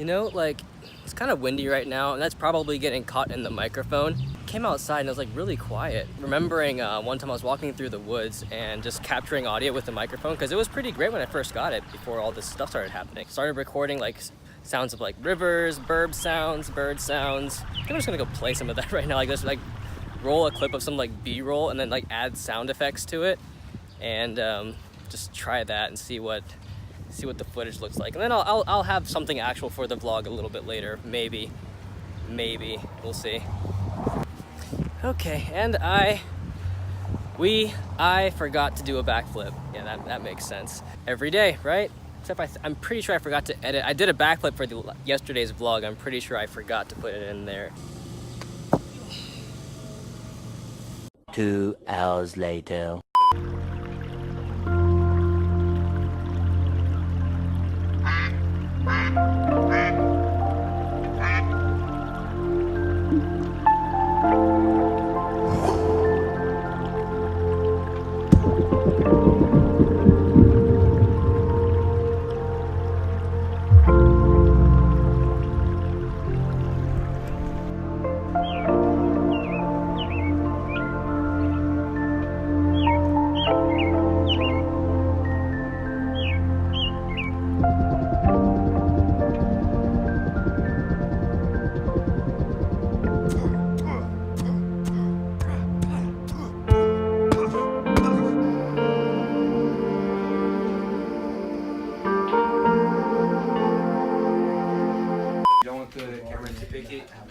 You know, like, it's kind of windy right now, and that's probably getting caught in the microphone. Came outside and it was like really quiet. Remembering one time I was walking through the woods and just capturing audio with the microphone, because it was pretty great when I first got it before all this stuff started happening. Started recording like sounds of like rivers, bird sounds. I think I'm just gonna go play some of that right now. Like just like roll a clip of some like B-roll and then like add sound effects to it, and just try that and see what the footage looks like. And then I'll have something actual for the vlog a little bit later, maybe, we'll see. Okay, and I forgot to do a backflip. Yeah, that makes sense. Every day, right? Except I'm pretty sure I forgot to edit. I did a backflip for yesterday's vlog. I'm pretty sure I forgot to put it in there. 2 hours later.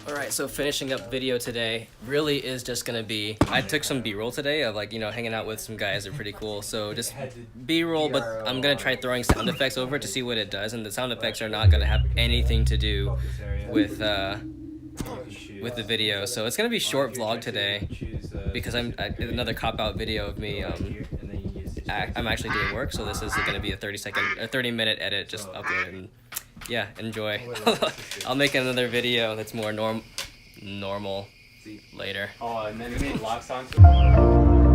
Alright, so finishing up video today really is just gonna be, I took some B-roll today of like, you know, hanging out with some guys. They're pretty cool. So just B-roll, but I'm gonna try throwing sound effects over it to see what it does, and the sound effects are not gonna have anything to do with the video. So it's gonna be short vlog today because I did another cop-out video of me. I'm actually doing work, so this is gonna be a 30-minute edit, just upload it and yeah, enjoy. I'll make another video that's more normal later. Oh, and then you made locks onto it?